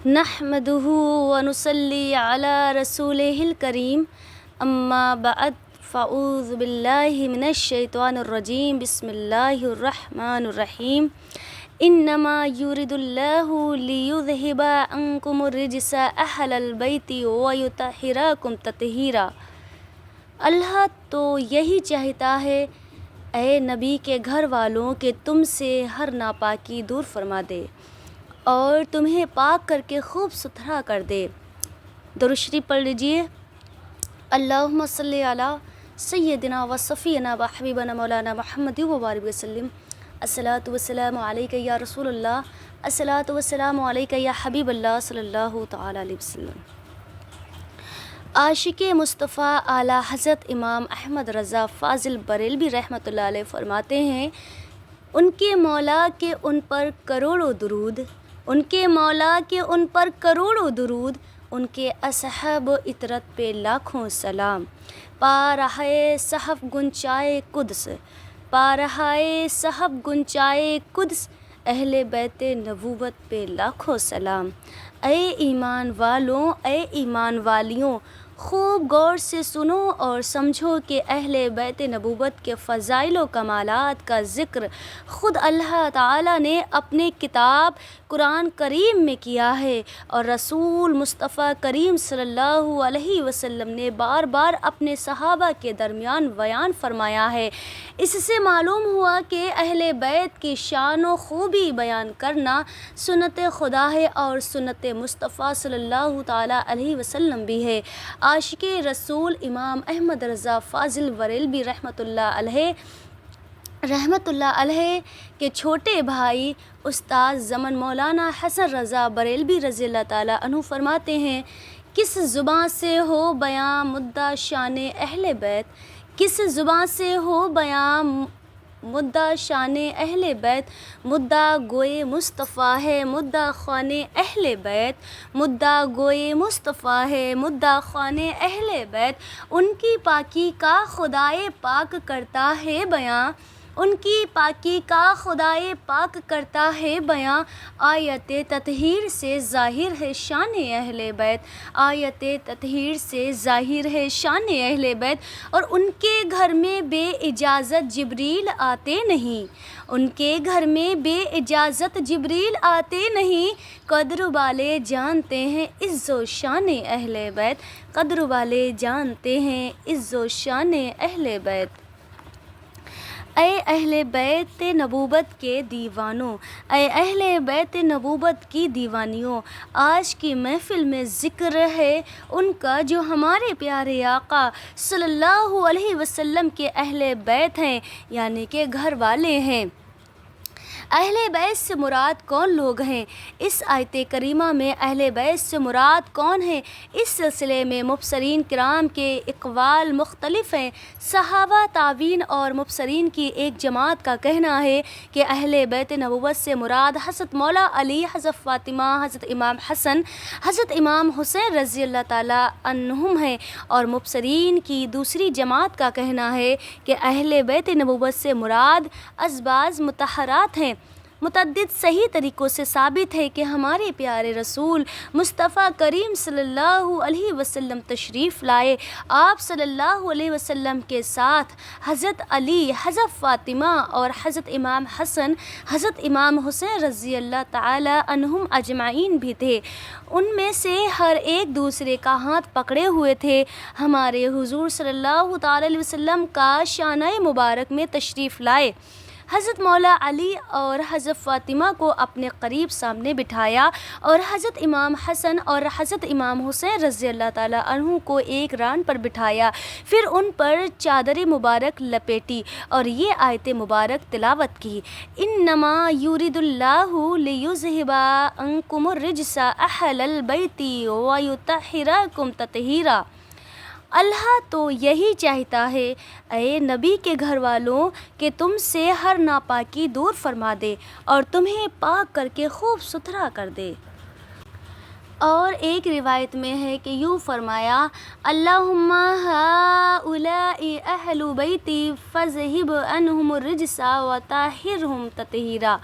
نحمدہ ونصلی علی رسولہ الکریم اما بعد فاعوذ باللہ من الشیطان الرجیم بسم اللہ الرحمن الرحیم انما یرید اللہ لیذہب عنکم الرجس اہل البیت ویطہرکم تطہیرا۔ اللہ تو یہی چاہتا ہے اے نبی کے گھر والوں کہ تم سے ہر ناپاکی دور فرما دے اور تمہیں پاک کر کے خوب ستھرا کر دے۔ درود شریف پڑھ لیجئے۔ اللہم صلی علی سیدنا و صفینا و حبیبنا مولانا محمد وبارک وسلم۔ الصلاۃ والسلام علیک یا رسول اللہ، الصلاۃ والسلام علیک یا حبیب اللہ صلی اللہ تعالی علیہ وسلم۔ عاشق مصطفیٰ اعلیٰ حضرت امام احمد رضا فاضل بریلوی رحمۃ اللہ علیہ فرماتے ہیں، ان کے مولا کے ان پر کروڑوں درود، ان کے مولا کے ان پر کروڑوں درود، ان کے اصحاب و اطرت پہ لاکھوں سلام۔ پا رہے صحف گنچائے قدس، پا رہے صحف گنچائے قدس، اہل بیت نبوت پہ لاکھوں سلام۔ اے ایمان والوں، اے ایمان والیوں، خوب غور سے سنو اور سمجھو کہ اہل بیت نبوت کے فضائل و کمالات کا ذکر خود اللہ تعالیٰ نے اپنے کتاب قرآن کریم میں کیا ہے، اور رسول مصطفیٰ کریم صلی اللہ علیہ وسلم نے بار بار اپنے صحابہ کے درمیان بیان فرمایا ہے۔ اس سے معلوم ہوا کہ اہل بیت کی شان و خوبی بیان کرنا سنت خدا ہے اور سنت مصطفیٰ صلی اللہ تعالیٰ علیہ وسلم بھی ہے۔ عاشق رسول امام احمد رضا فاضل بریلوی رحمۃ اللہ علیہ کے چھوٹے بھائی استاد زمن مولانا حسن رضا بریلوی رضی اللہ تعالیٰ عنہ فرماتے ہیں، کس زباں سے ہو بیاں مدعا شان اہل بیت، کس زباں سے ہو بیاں مدعا شان اہل بیت، مدعا گوئے مصطفیٰ ہے مدعا خوان اہل بیت، مدعا گوئے مصطفیٰ ہے مدعا خوان اہل بیت۔ ان کی پاکی کا خدائے پاک کرتا ہے بیاں، ان کی پاکی کا خدائے پاک کرتا ہے بیاں، آیت تطہیر سے ظاہر ہے شان اہل بیت، آیت تطہیر سے ظاہر ہے شان اہل بیت۔ اور ان کے گھر میں بے اجازت جبریل آتے نہیں، ان کے گھر میں بے اجازت جبریل آتے نہیں، قدر والے جانتے ہیں عز و شان اہل بیت، قدر والے جانتے ہیں عز و شان اہل بیت۔ اے اہل بیت نبوت کے دیوانوں، اے اہل بیت نبوت کی دیوانیوں، آج کی محفل میں ذکر ہے ان کا جو ہمارے پیارے آقا صلی اللہ علیہ وسلم کے اہل بیت ہیں، یعنی کہ گھر والے ہیں۔ اہل بیت سے مراد کون لوگ ہیں؟ اس آیت کریمہ میں اہل بیت سے مراد کون ہیں، اس سلسلے میں مبصرین کرام کے اقوال مختلف ہیں۔ صحابہ، تابعین اور مبصرین کی ایک جماعت کا کہنا ہے کہ اہل بیت نبوت سے مراد حضرت مولا علی، حضرت فاطمہ، حضرت امام حسن، حضرت امام حسین رضی اللہ تعالیٰ عنہم ہیں، اور مبصرین کی دوسری جماعت کا کہنا ہے کہ اہل بیت نبوت سے مراد ازواج مطہرات ہیں۔ متعدد صحیح طریقوں سے ثابت ہے کہ ہمارے پیارے رسول مصطفیٰ کریم صلی اللہ علیہ وسلم تشریف لائے۔ آپ صلی اللہ علیہ وسلم کے ساتھ حضرت علی، حضرت فاطمہ اور حضرت امام حسن، حضرت امام حسین رضی اللہ تعالی عنہم اجمعین بھی تھے۔ ان میں سے ہر ایک دوسرے کا ہاتھ پکڑے ہوئے تھے۔ ہمارے حضور صلی اللہ تعالی علیہ وسلم کا شانہ مبارک میں تشریف لائے۔ حضرت مولا علی اور حضرت فاطمہ کو اپنے قریب سامنے بٹھایا اور حضرت امام حسن اور حضرت امام حسین رضی اللہ تعالیٰ عنہ کو ایک ران پر بٹھایا، پھر ان پر چادر مبارک لپیٹی اور یہ آیت مبارک تلاوت کی، انما یرید اللہ لیذہب عنکم الرجس اہل البیت ویطہرکم تطہیرا۔ اللہ تو یہی چاہتا ہے اے نبی کے گھر والوں کہ تم سے ہر ناپاکی دور فرما دے اور تمہیں پاک کر کے خوب ستھرا کر دے۔ اور ایک روایت میں ہے کہ یوں فرمایا، اللہم ہؤلاء اہل بیتی فاذہب عنہم الرجس وطہرہم تطہیرا۔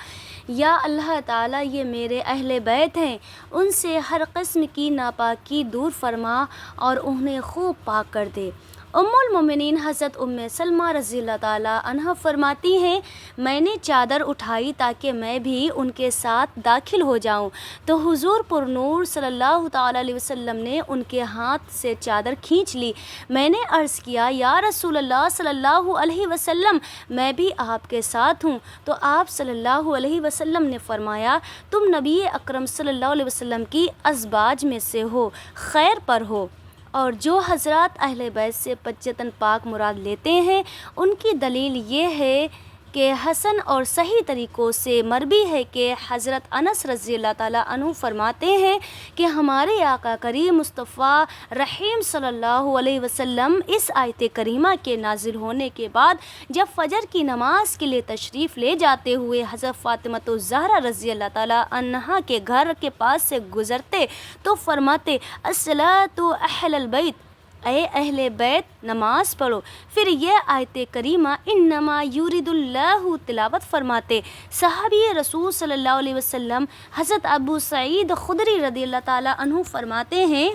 یا اللہ تعالیٰ یہ میرے اہل بیت ہیں، ان سے ہر قسم کی ناپاکی دور فرما اور انہیں خوب پاک کر دے۔ ام المومنین حضرت ام سلمہ رضی اللہ تعالیٰ عنہا فرماتی ہیں، میں نے چادر اٹھائی تاکہ میں بھی ان کے ساتھ داخل ہو جاؤں، تو حضور پر نور صلی اللہ تعالیٰ علیہ وسلم نے ان کے ہاتھ سے چادر کھینچ لی۔ میں نے عرض کیا، یا رسول اللہ صلی اللہ علیہ وسلم، میں بھی آپ کے ساتھ ہوں۔ تو آپ صلی اللہ علیہ وسلم نے فرمایا، تم نبی اکرم صلی اللہ علیہ وسلم کی ازواج میں سے ہو، خیر پر ہو۔ اور جو حضرات اہل بیت سے پچتن پاک مراد لیتے ہیں، ان کی دلیل یہ ہے کہ حسن اور صحیح طریقوں سے مروی ہے کہ حضرت انس رضی اللہ تعالیٰ عنہ فرماتے ہیں کہ ہمارے آقا کریم مصطفیٰ رحیم صلی اللہ علیہ وسلم اس آیت کریمہ کے نازل ہونے کے بعد جب فجر کی نماز کے لیے تشریف لے جاتے ہوئے حضرت فاطمۃ الزہرا رضی اللہ تعالیٰ عنہا کے گھر کے پاس سے گزرتے تو فرماتے، الصلاۃ اہل البیت، اے اہل بیت نماز پڑھو۔ پھر یہ آیت کریمہ انما یرید اللہ تلاوت فرماتے۔ صحابی رسول صلی اللہ علیہ وسلم حضرت ابو سعید خدری رضی اللہ تعالیٰ عنہ فرماتے ہیں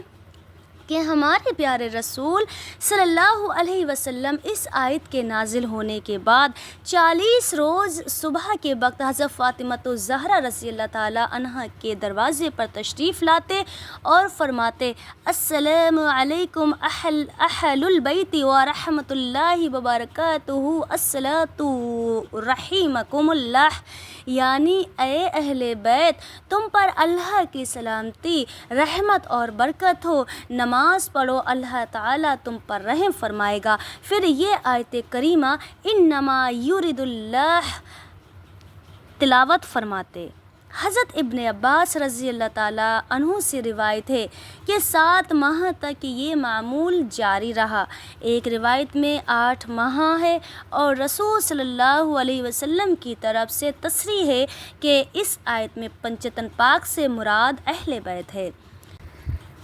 کہ ہمارے پیارے رسول صلی اللہ علیہ وسلم اس آیت کے نازل ہونے کے بعد 40 روز صبح کے وقت حضرت فاطمۃ الزہرا رضی اللہ تعالیٰ عنہا کے دروازے پر تشریف لاتے اور فرماتے، السلام علیکم اہل البیت ورحمۃ اللہ وبرکاتہ، الصلاۃ رحمکم اللہ، یعنی اے اہل بیت، تم پر اللہ کی سلامتی، رحمت اور برکت ہو، نماز پڑھو، اللہ تعالیٰ تم پر رحم فرمائے گا۔ پھر یہ آیت کریمہ انما یرید اللہ تلاوت فرماتے۔ حضرت ابن عباس رضی اللہ تعالیٰ عنہ سے روایت ہے کہ 7 ماہ تک یہ معمول جاری رہا۔ ایک روایت میں 8 ماہ ہے، اور رسول صلی اللہ علیہ وسلم کی طرف سے تصریح ہے کہ اس آیت میں پنجتن پاک سے مراد اہل بیت ہے۔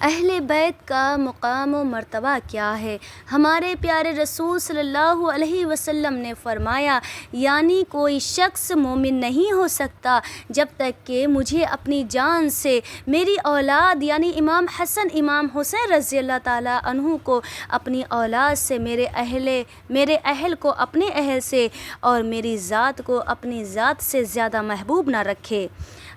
اہل بیت کا مقام و مرتبہ کیا ہے؟ ہمارے پیارے رسول صلی اللہ علیہ وسلم نے فرمایا، یعنی کوئی شخص مومن نہیں ہو سکتا جب تک کہ مجھے اپنی جان سے، میری اولاد یعنی امام حسن امام حسین رضی اللہ تعالیٰ عنہ کو اپنی اولاد سے، میرے اہل کو اپنے اہل سے، اور میری ذات کو اپنی ذات سے زیادہ محبوب نہ رکھے۔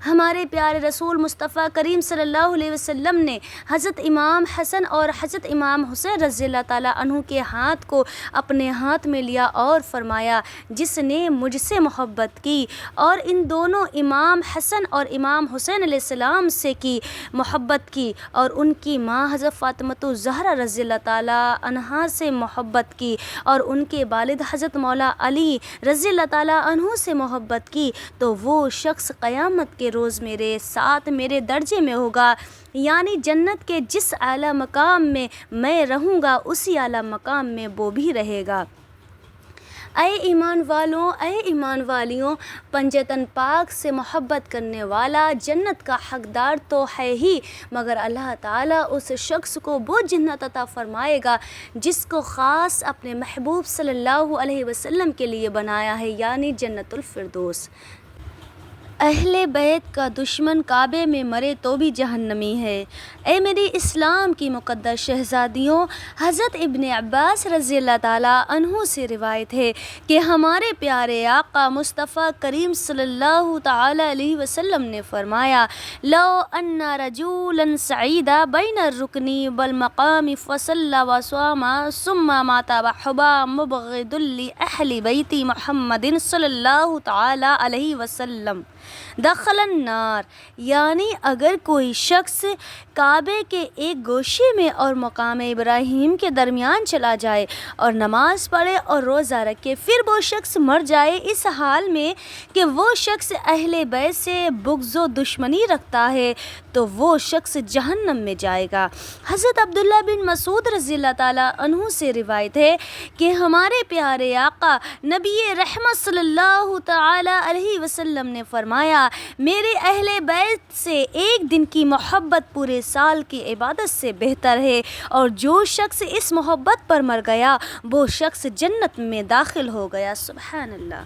ہمارے پیارے رسول مصطفیٰ کریم صلی اللہ علیہ وسلم نے حضرت امام حسن اور حضرت امام حسین رضی اللہ تعالیٰ عنہ کے ہاتھ کو اپنے ہاتھ میں لیا اور فرمایا، جس نے مجھ سے محبت کی اور ان دونوں امام حسن اور امام حسین علیہ السلام سے کی محبت کی، اور ان کی ماں حضرت فاطمۃ الزہرا رضی اللہ تعالیٰ عنہا سے محبت کی، اور ان کے والد حضرت مولا علی رضی اللہ تعالیٰ عنہ سے محبت کی، تو وہ شخص قیامت کے روز میرے ساتھ میرے درجے میں ہوگا، یعنی جنت کے جس اعلیٰ مقام میں میں رہوں گا اسی اعلیٰ مقام میں وہ بھی رہے گا۔ اے ایمان والوں، اے ایمان والیوں، پنجتن پاک سے محبت کرنے والا جنت کا حقدار تو ہے ہی، مگر اللہ تعالیٰ اس شخص کو وہ جنت عطا فرمائے گا جس کو خاص اپنے محبوب صلی اللہ علیہ وسلم کے لیے بنایا ہے، یعنی جنت الفردوس۔ اہل بیت کا دشمن کعبے میں مرے تو بھی جہنمی ہے۔ اے میری اسلام کی مقدس شہزادیوں، حضرت ابن عباس رضی اللہ تعالیٰ عنہ سے روایت ہے کہ ہمارے پیارے آقا مصطفیٰ کریم صلی اللہ تعالیٰ علیہ وسلم نے فرمایا، لو ان رجولا سعیدا بین الرکن والمقام فصلی وصام ثم مات وحبا مبغض لأہل بیت محمد صلی اللہ تعالیٰ علیہ وسلم دخل النار، یعنی اگر کوئی شخص کعبے کے ایک گوشے میں اور مقام ابراہیم کے درمیان چلا جائے اور نماز پڑھے اور روزہ رکھے، پھر وہ شخص مر جائے اس حال میں کہ وہ شخص اہل بیت سے بغض و دشمنی رکھتا ہے، تو وہ شخص جہنم میں جائے گا۔ حضرت عبداللہ بن مسعود رضی اللہ تعالیٰ عنہ سے روایت ہے کہ ہمارے پیارے آقا نبی رحمت صلی اللہ تعالیٰ علیہ وسلم نے فرمایا، میرے اہل بیت سے ایک دن کی محبت پورے سال کی عبادت سے بہتر ہے، اور جو شخص اس محبت پر مر گیا وہ شخص جنت میں داخل ہو گیا۔ سبحان اللہ۔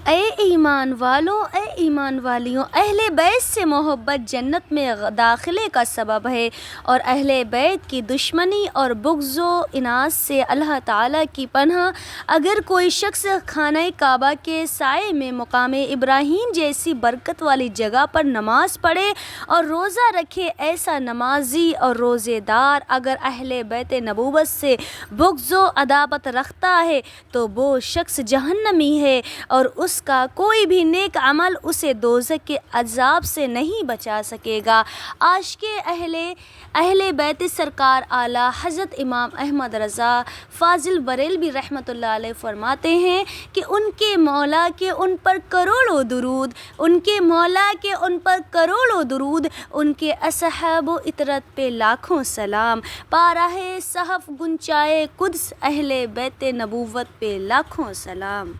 اے ایمان والوں، اے ایمان والیوں، اہل بیت سے محبت جنت میں داخلے کا سبب ہے، اور اہل بیت کی دشمنی اور بغض و عناد سے اللہ تعالیٰ کی پناہ۔ اگر کوئی شخص خانہ کعبہ کے سائے میں مقام ابراہیم جیسی برکت والی جگہ پر نماز پڑھے اور روزہ رکھے، ایسا نمازی اور روزے دار اگر اہل بیت نبوت سے بغض و عداوت رکھتا ہے تو وہ شخص جہنمی ہے، اور اس کا کوئی بھی نیک عمل اسے دوزخ کے عذاب سے نہیں بچا سکے گا۔ عاشق اہل بیت سرکار اعلیٰ حضرت امام احمد رضا فاضل بریلوی رحمۃ اللہ علیہ فرماتے ہیں کہ ان کے مولا کے ان پر کروڑوں درود، ان کے مولا کے ان پر کروڑوں درود، ان کے اصحاب و اطرت پہ لاکھوں سلام، پارہ صحف گنچائے قدس اہل بیت نبوت پہ لاکھوں سلام۔